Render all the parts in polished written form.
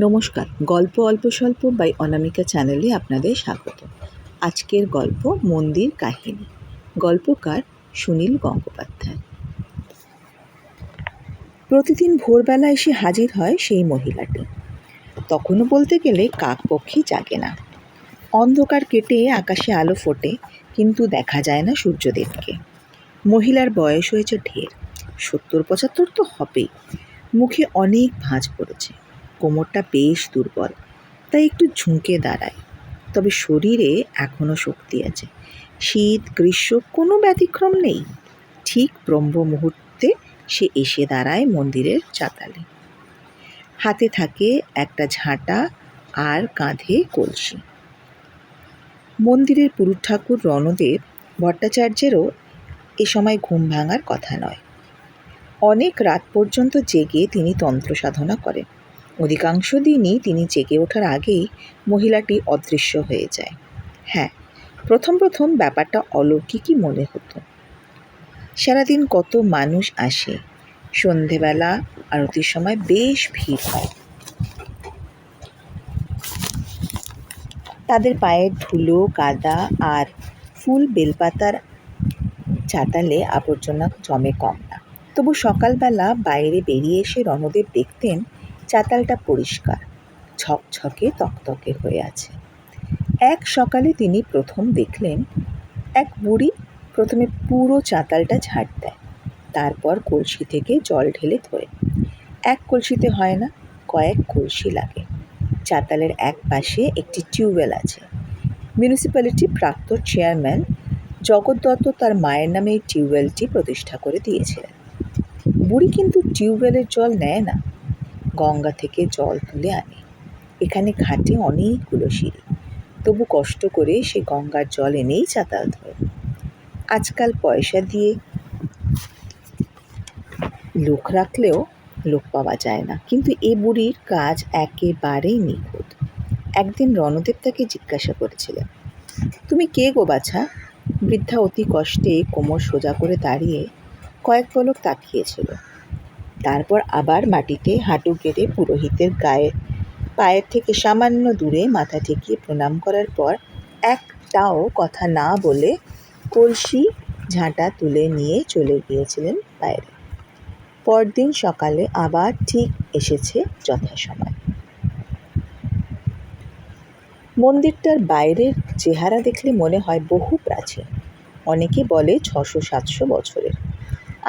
নমস্কার, গল্প অল্প স্বল্প বাই অনামিকা চ্যানেলে আপনাদের স্বাগত। আজকের গল্প মন্দির কাহিনী। গল্পকার সুনীল গঙ্গোপাধ্যায়। প্রতিদিন ভোরবেলা এসে হাজির হয় সেই মহিলাটি। তখনও বলতে গেলে কাকপক্ষী জাগে না। অন্ধকার কেটে আকাশে আলো ফোটে, কিন্তু দেখা যায় না সূর্যদেবকে। মহিলার বয়স হয়েছে ঢের, 70-75 তো হবেই। মুখে অনেক ভাঁজ পড়েছে, কোমরটা বেশ দুর্বল, তাই একটু ঝুঁকে দাঁড়ায়। তবে শরীরে এখনও শক্তি আছে। শীত গ্রীষ্ম কোনো ব্যতিক্রম নেই। ঠিক ব্রহ্ম মুহূর্তে সে এসে দাঁড়ায় মন্দিরের চাতালে। হাতে থাকে একটা ঝাঁটা আর কাঁধে কলসি। মন্দিরের পুরুষ ঠাকুর রণদেব ভট্টাচার্যেরও এ সময় ঘুম ভাঙার কথা নয়। অনেক রাত পর্যন্ত জেগে তিনি তন্ত্র সাধনা করেন। অধিকাংশ দিনই তিনি জেগে ওঠার আগেই মহিলাটি অদৃশ্য হয়ে যায়। হ্যাঁ, প্রথম প্রথম ব্যাপারটা অলৌকিকই মনে হতো। সারাদিন কত মানুষ আসে, সন্ধেবেলা আরতির সময় বেশ ভিড় হয়। তাদের পায়ের ধুলো কাদা আর ফুল বেলপাতার চাতালে আবর্জনা জমে কম না। তবু সকালবেলা বাইরে বেরিয়ে এসে রণদেব দেখতেন চাতালটা পরিষ্কার, ঝকঝকে তকতকে হয়ে আছে। এক সকালে তিনি প্রথম দেখলেন এক বুড়ি প্রথমে পুরো চাতালটা ঝাড় দেয়, তারপর কলসি থেকে জল ঢেলে ধোয়। এক কলসিতে হয় না, কয়েক কলসি লাগে। চাতালের এক পাশে একটি টিউবওয়েল আছে। মিউনিসিপ্যালিটির প্রাক্তন চেয়ারম্যান জগৎ দত্ত তার মায়ের নামে এই টিউবওয়েলটি প্রতিষ্ঠা করে দিয়েছিলেন। বুড়ি কিন্তু টিউবওয়েলের জল নেয় না, গঙ্গা থেকে জল তুলে আনে। এখানে ঘাটে অনেকগুলো সিঁড়ি, তবু কষ্ট করে সে গঙ্গার জল এনেই চাতাল ধোয়। আজকাল পয়সা দিয়ে লোক রাখলেও লোক পাওয়া যায় না, কিন্তু এ বুড়ির কাজ একেবারেই নিখুঁত। একদিন রণদেব তাকে জিজ্ঞাসা করেছিলেন, তুমি কে গো বাছা? বৃদ্ধা অতি কষ্টে কোমর সোজা করে দাঁড়িয়ে কয়েক পলক তাকিয়েছিল। তারপর আবার মাটিতে হাঁটু গেড়ে পুরোহিতের পায়ের থেকে সামান্য দূরে মাথা ঠেকিয়ে প্রণাম করার পর একটাও কথা না বলে কলসি ঝাঁটা তুলে নিয়ে চলে গিয়েছিলেন বাইরে। পরদিন সকালে আবার ঠিক এসেছে যথাসময়। মন্দিরটার বাইরের চেহারা দেখলে মনে হয় বহু প্রাচীন। অনেকে বলে 600-700 বছরের।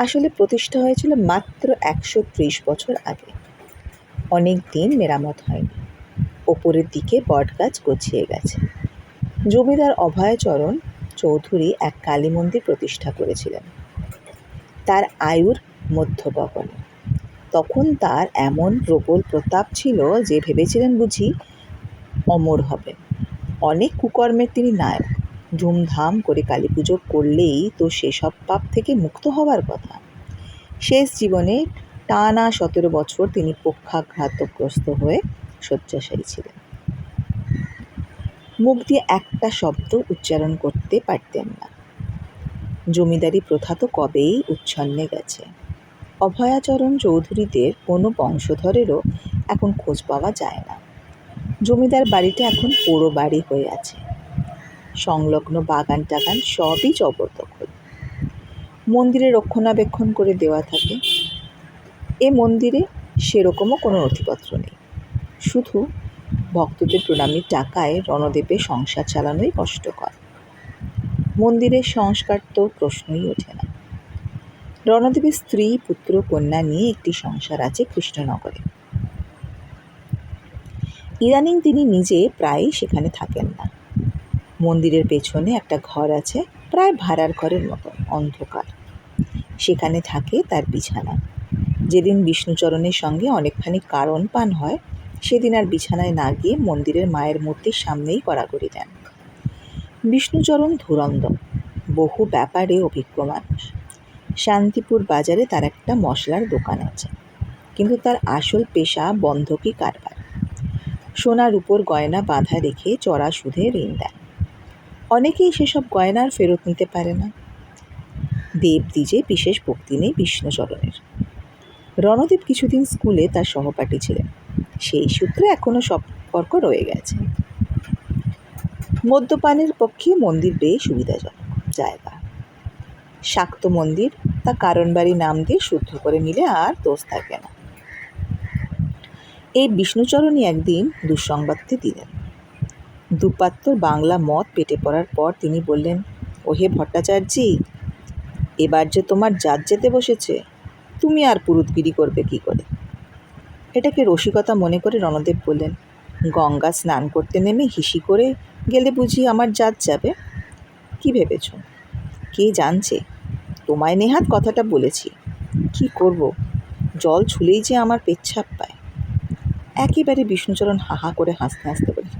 আসলে প্রতিষ্ঠা হয়েছিল মাত্র 130 বছর আগে। অনেক দিন মেরামত হয়নি। ওপরের দিকে বটগাছ গছিয়ে গেছে। জমিদার অভয়চরণ চৌধুরী এক কালী মন্দির প্রতিষ্ঠা করেছিলেন। তার আয়ুর মধ্যগগনে। তখন তার এমন প্রবল প্রতাপ ছিল যে ভেবেছিলেন বুঝি অমর হবে। অনেক কুকর্মের তিনি নায়ক। ধুমধাম করে কালী পুজো করলেই তো সেসব পাপ থেকে মুক্ত হওয়ার কথা। শেষ জীবনে টানা 17 বছর তিনি পক্ষাঘাতগ্রস্ত হয়ে শয্যাশায়ী ছিলেন। মুখ দিয়ে একটা শব্দ উচ্চারণ করতে পারতেন না। জমিদারি প্রথা তো কবেই উচ্ছন্নে গেছে। অভয়াচরণ চৌধুরীদের কোনো বংশধরেরও এখন খোঁজ পাওয়া যায় না। জমিদার বাড়িটা এখন পোড়ো বাড়ি হয়ে আছে। সংলগ্ন বাগান টাগান সবই জবরদখল। মন্দিরে রক্ষণাবেক্ষণ করে দেওয়া থাকে। এ মন্দিরে সেরকমও কোনো নথিপত্র নেই। শুধু ভক্তদের প্রণামীর টাকায় রণদেবের সংসার চালানোই কষ্টকর। মন্দিরের সংস্কার তো প্রশ্নই ওঠে না। রণদেবের স্ত্রী পুত্র কন্যা নিয়ে একটি সংসার আছে কৃষ্ণনগরে। ইদানিং তিনি নিজে প্রায়ই সেখানে থাকেন না। মন্দিরের পেছনে একটা ঘর আছে, প্রায় ভাড়ার ঘরের মতো, অন্ধকার। সেখানে থাকে তার বিছানা। যেদিন বিষ্ণুচরণের সঙ্গে অনেকখানি কারণ পান হয়, সেদিন আর বিছানায় না গিয়ে মন্দিরের মায়ের মূর্তির সামনেই কড়াকড়ি দেন। বিষ্ণুচরণ ধুরন্ধর, বহু ব্যাপারে অভিজ্ঞ মানুষ। শান্তিপুর বাজারে তার একটা মশলার দোকান আছে, কিন্তু তার আসল পেশা বন্ধকি কারবার। সোনার উপর গয়না বাঁধা রেখে চড়া সুদে ঋণ দেন। অনেকেই সেসব গয়নার ফেরত নিতে পারে না। দেবদ্বিজে বিশেষ ভক্তি নেই বিষ্ণুচরণের। রণদেব কিছুদিন স্কুলে তার সহপাঠী ছিলেন। সেই সূত্রে এখনও সম্পর্ক রয়ে গেছে। মদ্যপানের পক্ষে মন্দির বেশ সুবিধাজনক জায়গা। শাক্ত মন্দির, তা কারণবাড়ি নাম দিয়ে শুদ্ধ করে নিলে আর দোষ থাকে না। এই বিষ্ণুচরণই একদিন দুঃসংবাদটি দিলেন। দুপাত্র বাংলা মদ পেটে পড়ার পর তিনি বললেন, ওহে ভট্টাচার্যি, এবার যে তোমার জাত যেতে বসেছে, তুমি আর পুরুতগিরি করবে কি করে? এটাকে রসিকতা মনে করে রণদেব বললেন, গঙ্গা স্নান করতে নেমে হিসি করে গেলে বুঝি আমার জাত যাবে? কি ভেবেছ? কে জানছে? তোমায় নেহাত কথাটা বলেছি। কি করব, জল ছুলেই যে আমার পেচ্ছাপ পায়। একেবারে বিষ্ণুচরণ হাহা করে হাসতে হাসতে বলে,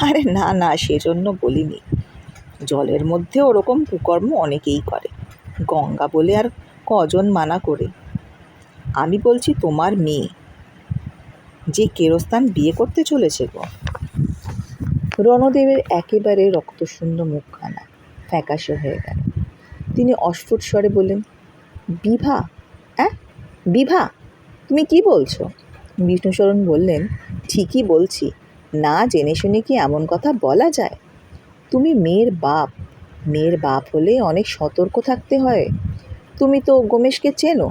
আরে না না, সেজন্য বলিনি। জলের মধ্যে ওরকম কুকর্ম অনেকেই করে, গঙ্গা বলে আর কজন মানা করে। আমি বলছি তোমার মেয়ে যে কেরস্তান বিয়ে করতে চলেছে গো। রণদেবের একেবারে রক্তশূন্য মুখখানা ফ্যাকাশে হয়ে গেল। তিনি অস্ফুট স্বরে বললেন, বিভা? হ্যাঁ, বিভা? তুমি কি বলছো? বিষ্ণুচরণ বললেন, ঠিকই বলছি, না জেনে শুনে কি এমন কথা বলা যায়? তুমি মেয়ের বাপ, মেয়ের বাপ হলে অনেক সতর্ক থাকতে হয়। তুমি তো গমেশকে চেনো,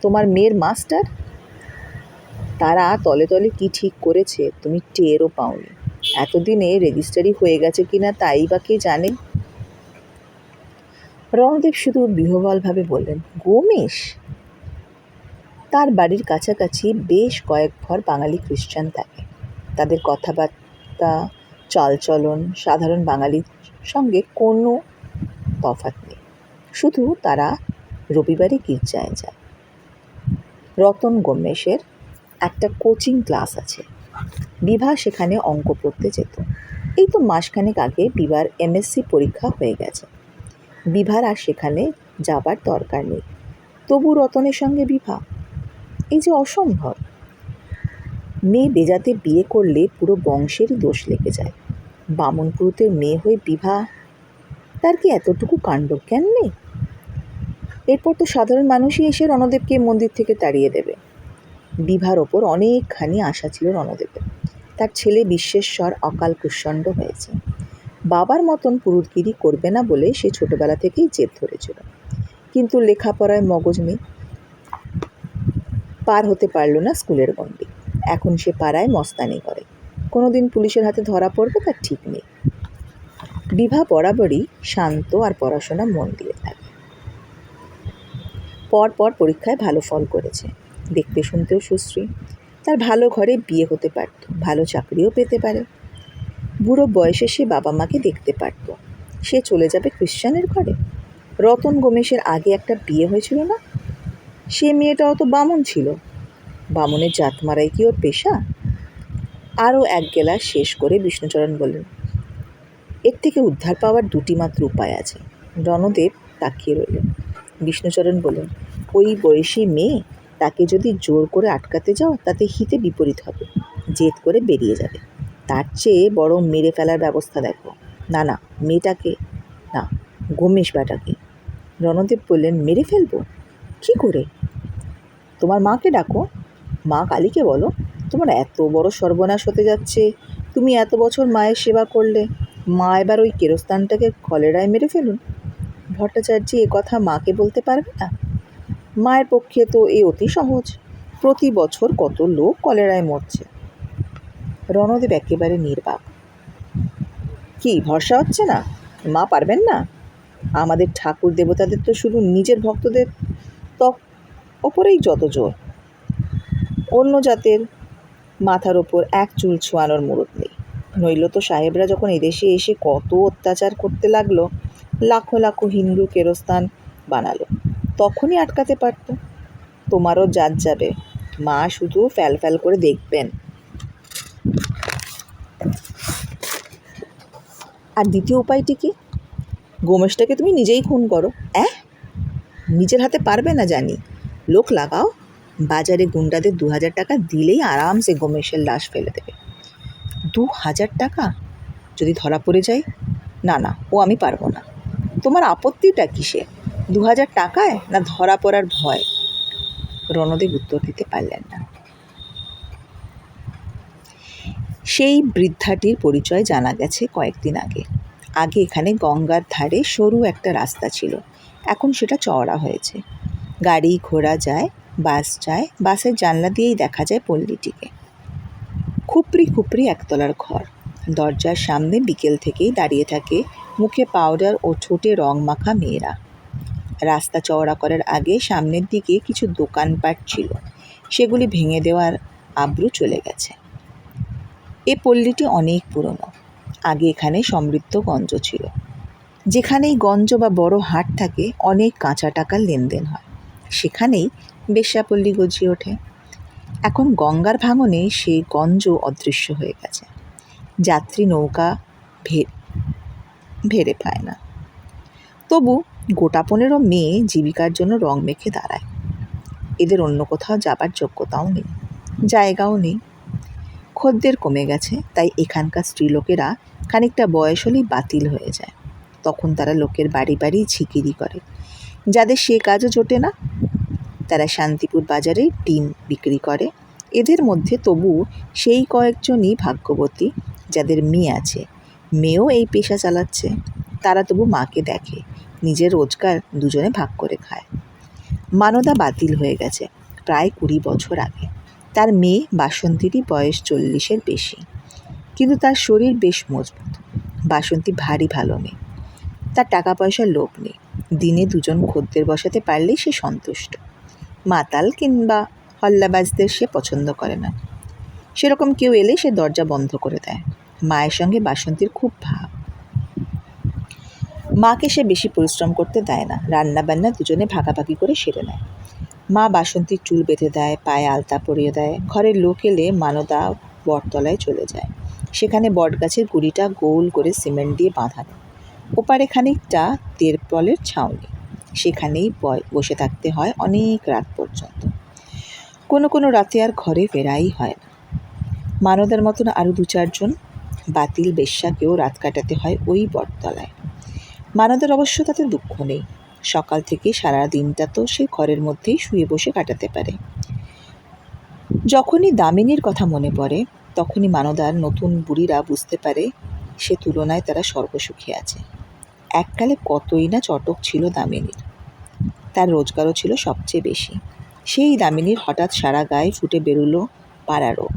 তোমার মেয়ের মাস্টার। তারা তলে তলে কি ঠিক করেছে তুমি টেরও পাওনি। এতদিনে রেজিস্ট্রারি হয়ে গেছে কিনা তাই বা কে জানে। রণদেব শুধু বিহ্বলভাবে বললেন, গমেশ? তার বাড়ির কাছাকাছি বেশ কয়েক ঘর বাঙালি খ্রিস্টান থাকে। তাদের কথাবার্তা, চালচলন সাধারণ বাঙালির সঙ্গে কোনো তফাৎ নেই, শুধু তারা রবিবারে গির্জায় যায়। রতন গমেশের একটা কোচিং ক্লাস আছে, বিভা সেখানে অঙ্ক পড়তে যেত। এই তো মাসখানেক আগে বিভার এমএসসি পরীক্ষা হয়ে গেছে। বিভার আর সেখানে যাবার দরকার নেই, তবু রতনের সঙ্গে বিভা, এই যে অসম্ভব। মেয়ে বেজাতে বিয়ে করলে পুরো বংশেরই দোষ লেগে যায়। বামনপুরুতের মেয়ে হয়ে বিভা, তার কি এতটুকু কাণ্ডজ্ঞান নেই? এরপর তো সাধারণ মানুষই এসে রণদেবকে মন্দির থেকে তাড়িয়ে দেবে। বিভার ওপর অনেকখানি আশা ছিল রণদেবের। তার ছেলে বিশ্বেশ্বর অকাল কুষ্মাণ্ড হয়েছে। বাবার মতন পুরুতগিরি করবে না বলে সে ছোটবেলা থেকেই জেদ ধরেছিল, কিন্তু লেখাপড়ায় মগজ নেই, পার হতে পারল না স্কুলের গণ্ডি। এখন সে পাড়ায় মস্তানি করে, কোনোদিন পুলিশের হাতে ধরা পড়বে তার ঠিক নেই। বিভা বরাবরই শান্ত আর পড়াশোনা মন দিয়ে থাকে। পর পরীক্ষায় ভালো ফল করেছে, দেখতে শুনতেও সুশ্রী। তার ভালো ঘরে বিয়ে হতে পারত, ভালো চাকরিও পেতে পারে। বুড়ো বয়সে সে বাবা মাকে দেখতে পারত। সে চলে যাবে খ্রিশ্চানের ঘরে? রতন গমেশের আগে একটা বিয়ে হয়েছিল না? সে মেয়েটাও তো বামুন ছিল। বামুনের জাত মারাই কি ওর পেশা? আরও এক গেলাস শেষ করে বিষ্ণুচরণ বললেন, এর থেকে উদ্ধার পাওয়ার দুটি মাত্র উপায় আছে। রণদেব তাকিয়ে রইলেন। বিষ্ণুচরণ বললেন, ওই বয়সী মেয়ে, তাকে যদি জোর করে আটকাতে যাও তাতে হিতে বিপরীত হবে, জেদ করে বেরিয়ে যাবে। তার চেয়ে বরং মেরে ফেলার ব্যবস্থা দেখো। না না, মেয়েটাকে না, গমেশ বেটাকে। রণদেব বললেন, মেরে ফেলবো? কী করে? তোমার মাকে ডাকো, মা কালীকে বলো, তোমার এত বড় সর্বনাশ হতে যাচ্ছে, তুমি এত বছর মায়ের সেবা করলে, মা এবার ওই কেরস্তানটাকে কলেরায় মেরে ফেলুন। ভট্টাচার্য এ কথা মাকে বলতে পারবে না? মায়ের পক্ষে তো এ অতি সহজ, প্রতি বছর কত লোক কলেরায় মরছে। রণদেব একেবারে নির্বাক। কি ভরসা হচ্ছে না? মা পারবেন না? আমাদের ঠাকুর দেবতাদের তো শুধু নিজের ভক্তদের ওপরেই যত জোর, অন্য জাতের মাথার ওপর এক চুল ছোঁয়ানোর মুরুদ নেই। নইল তো সাহেবরা যখন এদেশে এসে কত অত্যাচার করতে লাগলো, লাখো লাখো হিন্দু কেরস্তান বানালো, তখনই আটকাতে পারত। তোমারও জাত যাবে, মা শুধু ফ্যাল ফ্যাল করে দেখবেন। আর দ্বিতীয় উপায়টি কি? গমেশটাকে তুমি নিজেই খুন করো। নিজের হাতে পারবে না জানি, লোক লাগাও, বাজারে গুন্ডাদের 2000 টাকা দিলেই আরামসে গমেশের লাশ ফেলে দেবে। 2000 টাকা? যদি ধরা পড়ে যায়? না না, ও আমি পারবো না। তোমার আপত্তিটা কিসে? 2000 টাকায় না ধরা পড়ার ভয়? রণদেব উত্তর দিতে পারলেন না। সেই বৃদ্ধাটির পরিচয় জানা গেছে কয়েকদিন আগে। আগে এখানে গঙ্গার ধারে সরু একটা রাস্তা ছিল, এখন সেটা চওড়া হয়েছে। গাড়ি ঘোড়া যায়, বাস যায়, বাসের জানলা দিয়েই দেখা যায় পল্লীটিকে। খুপড়ি খুপড়ি একতলার ঘর, দরজার সামনে বিকেল থেকেই দাঁড়িয়ে থাকে মুখে পাউডার ও ঠোঁটে রং মাখা মেয়েরা। রাস্তা চওড়া করার আগে সামনের দিকে কিছু দোকানপাট ছিল, সেগুলি ভেঙে দেওয়ার আব্রু চলে গেছে। এ পল্লীটি অনেক পুরনো। আগে এখানে সমৃদ্ধ গঞ্জ ছিল। যেখানেই গঞ্জ বা বড় হাট থাকে অনেক কাঁচা টাকার লেনদেন হয়, সেখানেই বেশ্যাপল্লী গজিয়ে ওঠে। এখন গঙ্গার ভাঙনে সেই গঞ্জ অদৃশ্য হয়ে গেছে। যাত্রী নৌকা ভেড়ে পায় না। তবু গোটা 15 মেয়ে জীবিকার জন্য রং মেখে দাঁড়ায়। এদের অন্য কোথাও যাবার যোগ্যতাও নেই, জায়গাও নেই। খদ্দের কমে গেছে, তাই এখানকার স্ত্রীলোকেরা খানিকটা বয়স হলেই বাতিল হয়ে যায়। তখন তারা লোকের বাড়ি বাড়ি ঝিকিরি করে। যাদের সে কাজও জোটে না, তারা শান্তিপুর বাজারে ডিম বিক্রি করে। এদের মধ্যে তবু সেই কয়েকজনই ভাগ্যবতী যাদের মেয়ে আছে, মেয়েও এই পেশা চালাচ্ছে। তারা তবু মাকে দেখে, নিজের রোজগার দুজনে ভাগ করে খায়। মানদা বাতিল হয়ে গেছে প্রায় 20 বছর আগে। তার মেয়ে বাসন্তীরই বয়স 40-এর বেশি, কিন্তু তার শরীর বেশ মজবুত। বাসন্তী ভারী ভালো মেয়ে, তার টাকা পয়সার লোভ নেই। দিনে 2 জন খদ্দের বসাতে পারলেই সে সন্তুষ্ট। মাতাল কিংবা হল্লাবাজদের সে পছন্দ করে না। সেরকম কেউ এলে সে দরজা বন্ধ করে দেয়। মায়ের সঙ্গে বাসন্তীর খুব ভাব। মাকে সে বেশি পরিশ্রম করতে দেয় না, রান্নাবান্না দুজনে ভাগাভাগি করে সেরে নেয়। মা বাসন্তীর চুল বেঁধে দেয়, পায়ে আলতা পরিয়ে দেয়। ঘরের লোক এলে মানদা বটতলায় চলে যায়। সেখানে বটগাছের গুড়িটা গোল করে সিমেন্ট দিয়ে বাঁধানো। ওপারে খানিকটা তেরপলের ছাউনি, সেখানেই বসে থাকতে হয় অনেক রাত পর্যন্ত। কোনো কোনো রাতে আর ঘরে ফেরাই হয় না। মানদার মতন আরও 2-4 জন বাতিল বেশ্যাকেও রাত কাটাতে হয় ওই বটতলায়। মানদার অবশ্য তাতে দুঃখ নেই। সকাল থেকে সারা দিনটা তো সে ঘরের মধ্যেই শুয়ে বসে কাটাতে পারে। যখনই দামিনীর কথা মনে পড়ে, তখনই মানদার নতুন বুড়িরা বুঝতে পারে সে তুলনায় তারা স্বর্গসুখী আছে। এককালে কতই না চটক ছিল দামিনীর, তার রোজগারও ছিল সবচেয়ে বেশি। সেই দামিনীর হঠাৎ সারা গায়ে ফুটে বেরোলো পাড়া রোগ।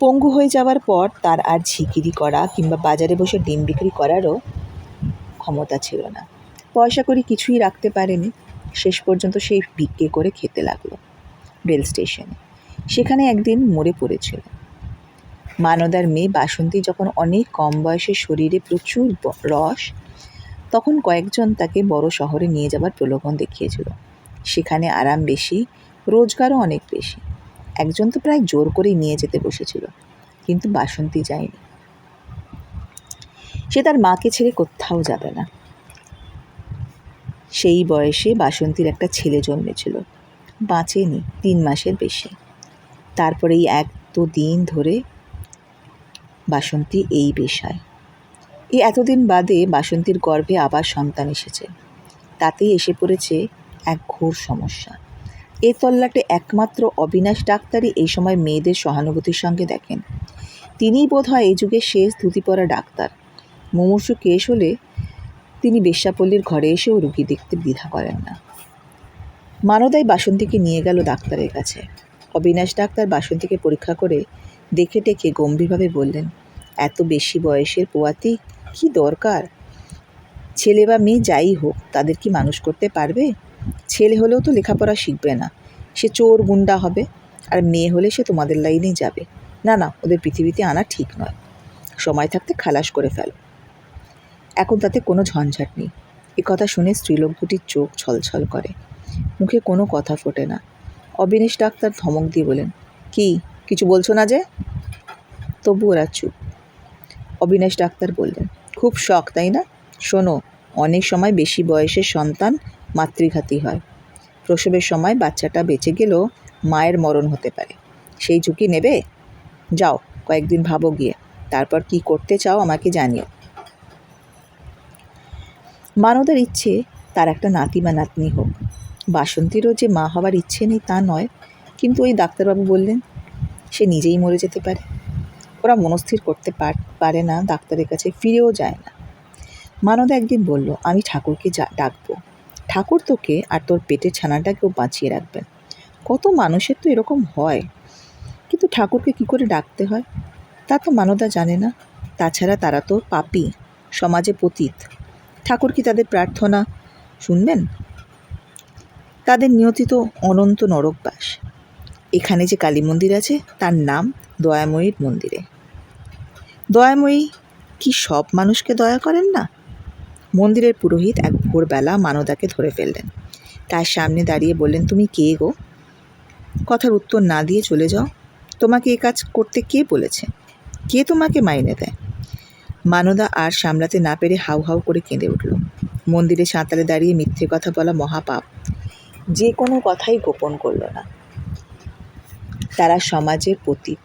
পঙ্গু হয়ে যাওয়ার পর তার আর ঝিকিরি করা কিংবা বাজারে বসে ডিম বিক্রি করারও ক্ষমতা ছিল না। পয়সা করে কিছুই রাখতে পারেনি। শেষ পর্যন্ত সেই ভিক্ষে করে খেতে লাগলো রেল স্টেশনে। সেখানে একদিন মরে পড়েছিল। মানদার মেয়ে বাসন্তী যখন অনেক কম বয়সে শরীরে প্রচুর রস, তখন কয়েকজন তাকে বড় শহরে নিয়ে যাবার প্রলোভন দেখিয়েছিল। সেখানে আরাম বেশি, রোজগারও অনেক বেশি। একজন তো প্রায় জোর করেই নিয়ে যেতে বসেছিল, কিন্তু বাসন্তী যায়নি। সে তার মাকে ছেড়ে কোথাও যাবে না। সেই বয়সে বাসন্তীর একটা ছেলে জন্মেছিল, বাঁচেনি 3 মাসের বেশি। তারপরে এই 1-2 দিন ধরে বাসন্তী এই পেশায়। এই এতদিন বাদে বাসন্তীর গর্ভে আবার সন্তান এসেছে। তাতেই এসে পড়েছে এক ঘোর সমস্যা। এ তল্লাটে একমাত্র অবিনাশ ডাক্তারই এই সময় মেয়েদের সহানুভূতির সঙ্গে দেখেন। তিনিই বোধহয় এই যুগের শেষ ধুতি পরা ডাক্তার। মুমূর্ষু কেস হলে তিনি বেশ্যাপল্লীর ঘরে এসেও রুগী দেখতে দ্বিধা করেন না। মানদাই বাসন্তীকে নিয়ে গেল ডাক্তারের কাছে। অবিনাশ ডাক্তার বাসন্তীকে পরীক্ষা করে দেখে টেকে গম্ভীরভাবে বললেন, এত বেশি বয়সের পোয়াতি কি দরকার? ছেলে বা মেয়ে যাই হোক, তাদের কি মানুষ করতে পারবে? ছেলে হলেও তো লেখাপড়া শিখবে না, সে চোর গুন্ডা হবে। আর মেয়ে হলে সে তোমাদের লাইনেই যাবে। না না, ওদের পৃথিবীতে আনা ঠিক নয়। সময় থাকতে খালাস করে ফেলো। এখন তাতে কোনো ঝঞ্ঝাট নেই। এ কথা শুনে স্ত্রীলোক দুটির চোখ ছলছল করে, মুখে কোনো কথা ফোটে না। অবিনাশ ডাক্তার ধমক দিয়ে বলেন, কি কিছু বলছো না যে? তবু ওরা চুপ। অবিনাশ ডাক্তার বললেন, খুব শখ তাই না? শোনো, অনেক সময় বেশি বয়সের সন্তান মাতৃঘাতী হয়। প্রসবের সময় বাচ্চাটা বেঁচে গেলেও মায়ের মরণ হতে পারে। সেই ঝুঁকি নেবে? যাও, কয়েকদিন ভাবো গিয়ে, তারপর কি করতে চাও আমাকে জানিও। মানদার ইচ্ছে তার একটা নাতি বা নাতনি হোক। বাসন্তীরও যে মা হবার ইচ্ছে নেই তা নয়, কিন্তু ওই ডাক্তারবাবু বললেন, সে নিজেই মরে যেতে পারে। ওরা মনস্থির করতে পারে না, ডাক্তারের কাছে ফিরেও যায় না। মানদা একদিন বলল, আমি ঠাকুরকে ডাকবো। ঠাকুর তোকে আর তোর পেটের ছানাটাকেও বাঁচিয়ে রাখবেন। কত মানুষের তো এরকম হয়, কিন্তু ঠাকুরকে কি করে ডাকতে হয় তা তো মানদা জানে না। তাছাড়া তারা তো পাপী, সমাজে পতিত। ঠাকুর কি তাদের প্রার্থনা শুনবেন? তাদের নিয়তি তো অনন্ত নরকবাস। এখানে যে কালী মন্দির আছে তার নাম দয়াময়ীর মন্দিরে। দয়াময়ী কি সব মানুষকে দয়া করেন না? মন্দিরের পুরোহিত এক ভোরবেলা মানদাকে ধরে ফেললেন। তার সামনে দাঁড়িয়ে বললেন, তুমি কে গো? কথার উত্তর না দিয়ে চলে যাও। তোমাকে এ কাজ করতে কে বলেছে? কে তোমাকে মাইনে দেয়? মানদা আর সামলাতে না পেরে হাউ হাউ করে কেঁদে উঠল। মন্দিরে সাঁতালে দাঁড়িয়ে মিথ্যে কথা বলা মহাপাপ। যে কোনো কথাই গোপন করল না। তারা সমাজের পতিত।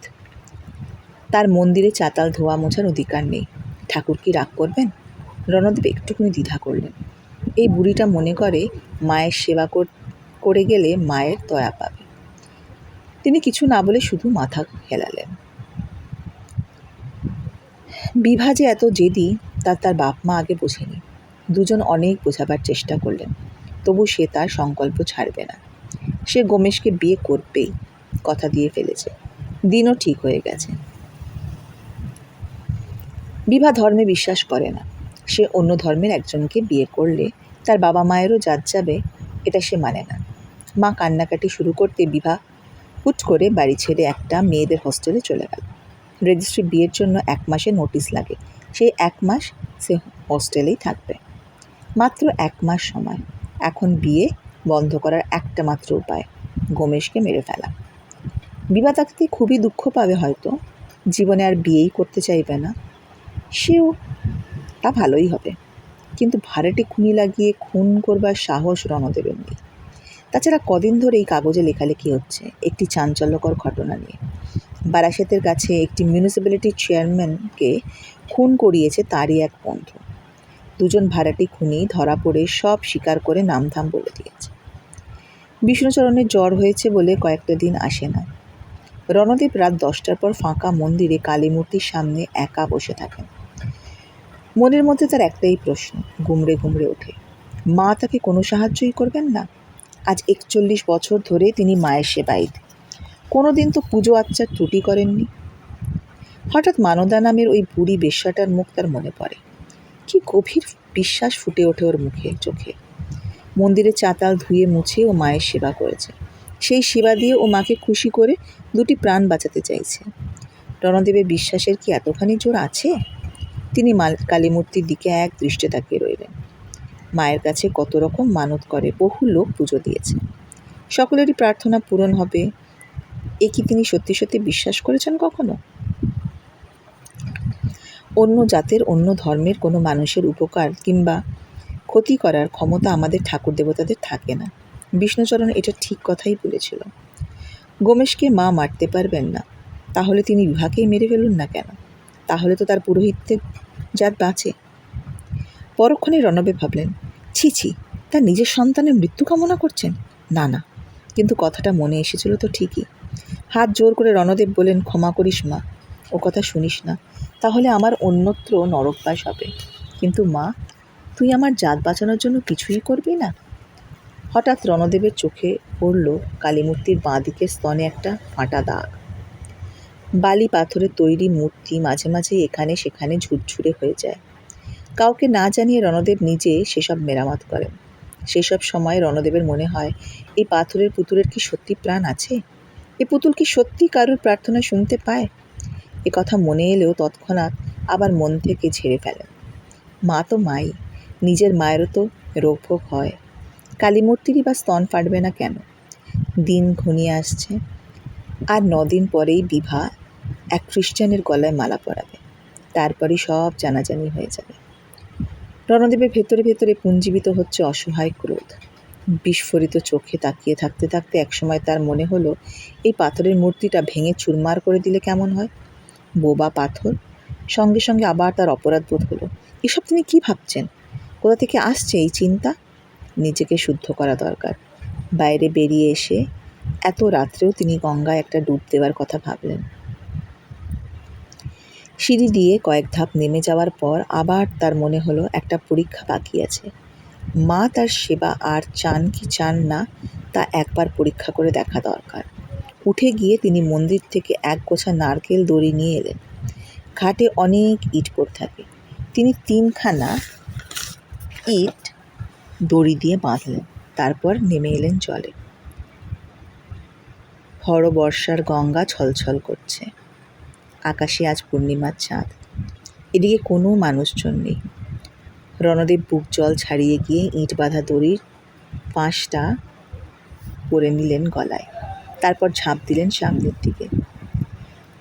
তার মন্দিরে চাতাল ধোয়া মোছার অধিকার নেই। ঠাকুর কি রাগ করবেন? রণদেব একটুকুনি দ্বিধা করলেন। এই বুড়িটা মনে করে মায়ের সেবা করে গেলে মায়ের দয়া পাবে। তিনি কিছু না বলে শুধু মাথা হেলালেন। বিভা যে এত জেদি তার বাপ মা আগে বোঝেনি। দুজন অনেক বোঝাবার চেষ্টা করলেন, তবু সে তার সংকল্প ছাড়বে না। সে গমেশকে বিয়ে করবেই, কথা দিয়ে ফেলেছে। দিনও ঠিক হয়ে গেছে। বিভা ধর্মে বিশ্বাস করে না। সে অন্য ধর্মের একজনকে বিয়ে করলে তার বাবা মায়েরও জাত যাবে, এটা সে মানে না। মা কান্নাকাটি শুরু করতে বিভা হুট করে বাড়ি ছেড়ে একটা মেয়েদের হোস্টেলে চলে গেল। রেজিস্ট্রি বিয়ের জন্য 1 মাসের নোটিশ লাগে। সেই 1 মাস সে হোস্টেলেই থাকবে। মাত্র 1 মাস সময়। এখন বিয়ে বন্ধ করার একটা মাত্র উপায়, গমেশকে মেরে ফেলা। বিভা তাকে খুবই দুঃখ পাবে, হয়তো জীবনে আর বিয়েই করতে চাইবে না। সেও তা ভালোই হবে, কিন্তু ভাড়াটে খুনি লাগিয়ে খুন করবার সাহস রণদেবের নেই। তাছাড়া কদিন ধরে এই কাগজে লেখালেখি হচ্ছে একটি চাঞ্চল্যকর ঘটনা নিয়ে। বারাসাতের কাছে একটি মিউনিসিপ্যালিটি চেয়ারম্যানকে খুন করিয়েছে তারই এক বন্ধু। দুজন ভাড়াটে খুনি ধরা পড়ে সব স্বীকার করে নামধাম বলে দিয়েছে। বিষ্ণুচরণের জ্বর হয়েছে বলে কয়েকটা দিন আসে না। রণদেব রাত 10টার পর ফাঁকা মন্দিরে কালী মূর্তির সামনে একা বসে থাকেন। মনের মধ্যে তার একটাই প্রশ্ন গুমড়ে গুমড়ে ওঠে, মা তাকে কোনো সাহায্যই করবেন না? আজ 41 বছর ধরে তিনি মায়ের সেবায়িত, কোনো দিন তো পুজো আচ্চার ত্রুটি করেননি। হঠাৎ মানদা নামের ওই বুড়ি বেশ্যাটার মুখ তার মনে পড়ে। কি গভীর বিশ্বাস ফুটে ওঠে ওর মুখে চোখে। মন্দিরে চাতাল ধুয়ে মুছে ও মায়ের সেবা করেছে। সেই সেবা দিয়ে ও মাকে খুশি করে 2টি প্রাণ বাঁচাতে চাইছে। রণদেবের বিশ্বাসের কি এতখানি জোর আছে? তিনি কালীমূর্তির দিকে এক দৃষ্টে তাকিয়ে রইলেন। মায়ের কাছে কত রকম মানত করে, বহু লোক পুজো দিয়েছে, সকলেরই প্রার্থনা পূরণ হবে, এ কি তিনি সত্যি সত্যি বিশ্বাস করেছেন কখনো? অন্য জাতের অন্য ধর্মের কোনো মানুষের উপকার কিংবা ক্ষতি করার ক্ষমতা আমাদের ঠাকুর দেবতাদের থাকে না। বিষ্ণুচরণ এটা ঠিক কথাই বলেছিল। গমেশকে মা মারতে পারবেন না, তাহলে তিনি বিভাকেই মেরে ফেলুন না কেন? তাহলে তো তার পুরোহিতের জাত বাঁচে। পরক্ষণে রণদেব ভাবলেন, ছি ছি, তার নিজের সন্তানের মৃত্যু কামনা করছেন? না না, কিন্তু কথাটা মনে এসেছিল তো ঠিকই। হাত জোর করে রণদেব বললেন, ক্ষমা করিস মা, ও কথা শুনিস না, তাহলে আমার অন্যত্র নরকবাস হবে। কিন্তু মা, তুই আমার জাত বাঁচানোর জন্য কিছুই করবি না? হঠাৎ রণদেবের চোখে পড়ল কালীমূর্তির বাঁ দিকের স্তনে একটা ফাটা দাগ। বালি পাথরের তৈরি মূর্তি মাঝে মাঝে এখানে সেখানে ঝুরঝুরে হয়ে যায়। কাউকে না জানিয়ে রণদেব নিজে সেসব মেরামত করেন। সেসব সময় রণদেবের মনে হয়, এই পাথরের পুতুলের কি সত্যি প্রাণ আছে? এ পুতুল কি সত্যি কারোর প্রার্থনা শুনতে পায়? এ কথা মনে এলেও তৎক্ষণাৎ আবার মন থেকে ঝেড়ে ফেলেন। মা তো মাই, নিজের মায়েরও তো রোগভোগ হয়। কালীমূর্তিরই বা স্তন ফাটবে না কেন? দিন ঘনিয়ে আসছে। আর 9 দিন পরেই বিভা এক খ্রিস্টানের গলায় মালা পরাবে। তারপরই সব জানাজানি হয়ে যাবে। রণদেবের ভেতরে ভেতরে পুঞ্জীবিত হচ্ছে অসহায় ক্রোধ। বিস্ফোরিত চোখে তাকিয়ে থাকতে থাকতে একসময় তার মনে হলো, এই পাথরের মূর্তিটা ভেঙে চুরমার করে দিলে কেমন হয়? বোবা পাথর। সঙ্গে সঙ্গে আবার তার অপরাধ বোধ হলো। এসব তিনি কি ভাবছেন? কোথা থেকে আসছে এই চিন্তা? নিজেকে শুদ্ধ করা দরকার। বাইরে বেরিয়ে এসে এত রাত্রেও তিনি গঙ্গায় একটা ডুব দেওয়ার কথা ভাবলেন। সিঁড়ি দিয়ে কয়েক ধাপ নেমে যাওয়ার পর আবার তার মনে হলো একটা পরীক্ষা বাকি আছে। মা তার সেবা আর চান কি চান না তা একবার পরীক্ষা করে দেখা দরকার। উঠে গিয়ে তিনি মন্দির থেকে এক গোছা নারকেল দড়ি নিয়ে এলেন। ঘাটে অনেক ইট পড়ে থাকে। তিনি 3খানা ইট দড়ি দিয়ে বাঁধলেন। তারপর নেমে এলেন জলে। ভর বর্ষার গঙ্গা ছলছল করছে। আকাশে আজ পূর্ণিমার চাঁদ। এদিকে কোনো মানুষজন নেই। রণদেব বুক জল ছাড়িয়ে গিয়ে ইট বাঁধা দড়ির ফাঁসটা পরে নিলেন গলায়। তারপর ঝাঁপ দিলেন সামনের দিকে।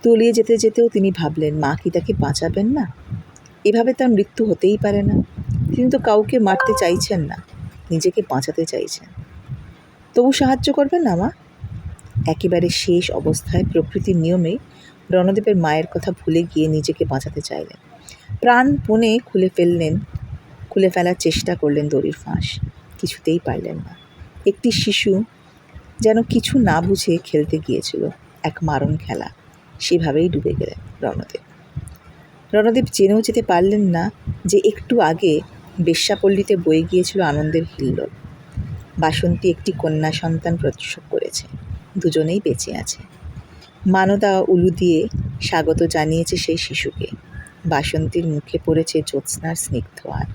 তলিয়ে যেতে যেতেও তিনি ভাবলেন, মা কি তাকে বাঁচাবেন না? এভাবে তার মৃত্যু হতেই পারে না। তিনি তো কাউকে মারতে চাইছেন না, নিজেকে বাঁচাতে চাইছেন। তবু সাহায্য করবেন না মা? একেবারে শেষ অবস্থায় প্রকৃতির নিয়মে রণদেবের মায়ের কথা ভুলে গিয়ে নিজেকে বাঁচাতে চাইলেন। প্রাণপণে খুলে ফেলার চেষ্টা করলেন দড়ির ফাঁস। কিছুতেই পারলেন না। একটি শিশু যেন কিছু না বুঝে খেলতে গিয়েছিল, এক মারণ খেলা। সেভাবেই ডুবে গেলেন রণদেব জেনেও যেতে পারলেন না যে একটু আগে বেশ্যাপল্লীতে বয়ে গিয়েছিল আনন্দের হিল্লোল। বাসন্তী একটি কন্যা সন্তান প্রসব করেছে। দুজনেই বেঁচে আছে। মানদা উলু দিয়ে স্বাগত জানিয়েছে সেই শিশুকে। বাসন্তীর মুখে পড়েছে জ্যোৎস্নার স্নিগ্ধ আর।